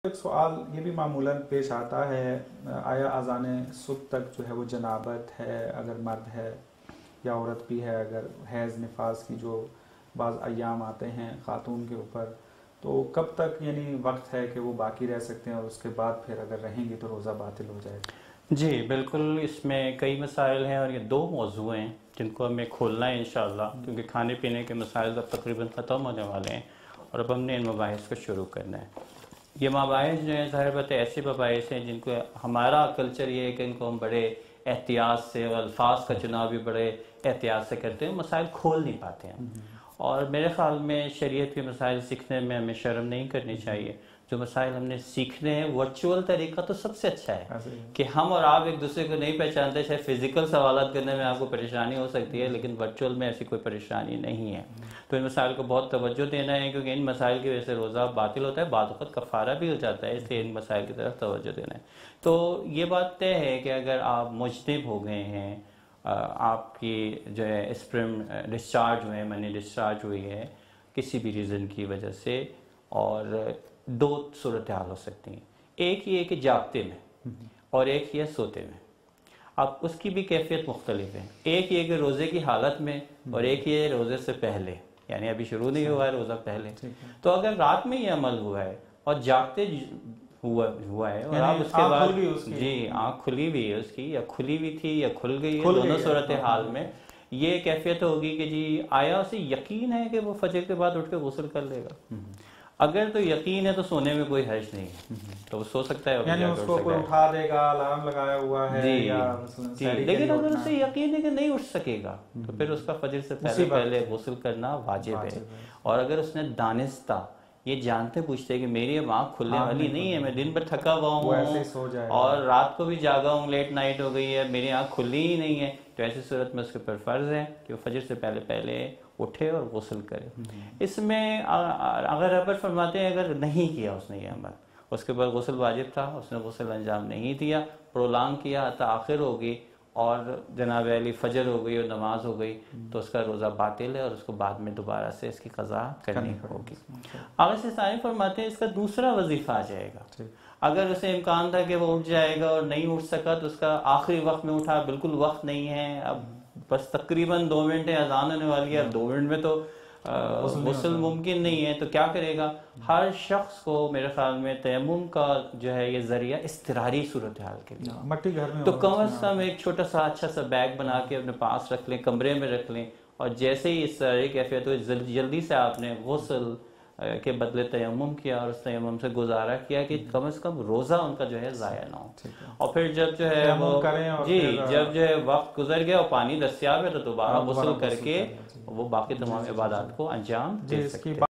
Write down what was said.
एक सवाल ये भी मामूलन पेश आता है, आया अज़ान सुबह तक जो है वो जनाबत है अगर मर्द है या औरत भी है, अगर हैज़ निफास की जो बाज़ अय्याम आते हैं ख़ातून के ऊपर, तो कब तक यानी वक्त है कि वो बाकी रह सकते हैं और उसके बाद फिर अगर रहेंगी तो रोज़ा बातिल हो जाएगा? जी बिल्कुल, इसमें कई मसाइल हैं और ये दो मौजू हैं जिनको हमें खोलना है इंशाअल्लाह, क्योंकि खाने पीने के मसाइल अब तकरीबन ख़त्म होने वाले हैं और अब हमने इन मबाहिस को शुरू करना है। ये मबाहिस जो हैं ज़ाहिर बात है ऐसे मबाहिस हैं जिनको हमारा कल्चर ये है कि इनको हम बड़े एहतियात से और अल्फाज का चुनाव भी बड़े एहतियात से करते हैं, मसाइल खोल नहीं पाते हैं। और मेरे ख़्याल में शरीयत के मसाइल सीखने में हमें शर्म नहीं करनी चाहिए। जो मसाइल हमने सीखने हैं वर्चुअल तरीका तो सबसे अच्छा है कि हम और आप एक दूसरे को नहीं पहचानते। शायद फिजिकल सवालात करने में आपको परेशानी हो सकती है, लेकिन वर्चुअल में ऐसी कोई परेशानी नहीं है। तो इन मसाइल को बहुत तवज्जो देना है, क्योंकि इन मसाइल की वजह से रोज़ा बातिल होता है, बाद वक़्त कफ़ारा भी हो जाता है, इसलिए इन मसाइल की तरफ तवज्जो देना है। तो ये बात तय है कि अगर आप मुजतनिब हो गए हैं, आपकी जो है स्पर्म डिस्चार्ज हुए, मनी डिस्चार्ज हुई है किसी भी रीज़न की वजह से, और दो सूरत हाल हो सकती हैं। एक ये कि जागते में और एक ये सोते में। अब उसकी भी कैफियत मुख्तलिफ है। एक ये कि रोज़े की हालत में और एक ये रोज़े से पहले, यानी अभी शुरू नहीं हुआ है रोज़ा पहले। तो अगर रात में ये अमल हुआ है और जागते हुआ है और आप उसके बाद जी आँख खुली हुई है उसकी, या खुली हुई थी या खुल गई है, दोनों सूरत हाल में ये कैफियत होगी कि जी आया उसे यकीन है कि वो फजर के बाद उठ के गुस्ल कर लेगा। अगर तो यकीन है तो सोने में कोई हर्ज नहीं है, तो वो सो सकता है, यानी उसको कोई उठा देगा, अलार्म लगाया हुआ है जी, या जी। लेकिन अगर उसे यकीन है कि नहीं उठ सकेगा तो फिर उसका फजर से पहले गुस्ल करना वाजिब है। और अगर उसने दानिस्ता ये जानते पूछते कि मेरी अब आँख खुलने वाली नहीं है, मैं दिन भर थका हुआ हूँ और रात को भी जागा हूँ, लेट नाइट हो गई है, मेरी आँख खुली ही नहीं है, तो ऐसी सूरत में उसके ऊपर फ़र्ज़ है कि वो फजर से पहले उठे और गुस्ल करे। इसमें अगर रबर फरमाते हैं अगर नहीं किया उसने ये अमल, उसके ऊपर गुस्ल वाजिब था, उसने गुस्ल अंजाम नहीं दिया, प्रोलांग किया तो आखिर होगी और जनाब अली फजर हो गई और नमाज हो गई, तो उसका रोज़ा बातिल है और उसको बाद में दोबारा से इसकी क़ज़ा करनी होगी। आगे से सानी फरमाते हैं इसका दूसरा वजीफ़ा आ जाएगा। अगर उसे इम्कान था कि वो उठ जाएगा और नहीं उठ सका तो उसका आखिरी वक्त में उठा, बिल्कुल वक्त नहीं है, अब बस तकरीबन 2 मिनट अजान होने वाली है, 2 मिनट में तो गुस्ल मुमकिन नहीं है, तो क्या करेगा? हर शख्स को मेरे ख्याल में तयम्मुम का जो है ये जरिया इस्तिरारी सूरत हाल के लिए मट्टी घर में, तो कम अज़ कम एक छोटा सा अच्छा सा बैग बना के अपने पास रख लें, कमरे में रख लें, और जैसे ही इस तरह कैफियत हो जल्दी से आपने गुस्ल के बदले तयम्मुम किया और उस तयम्मुम से गुजारा किया कि कम से कम रोज़ा उनका जो है ज़ाया ना हो। और फिर जब जो है वो जी जब जो है वक्त गुजर गया और पानी दस्तियाब है तो दोबारा गुस्ल करके वो बाकी तमाम इबादत को अंजाम दे सकते हैं।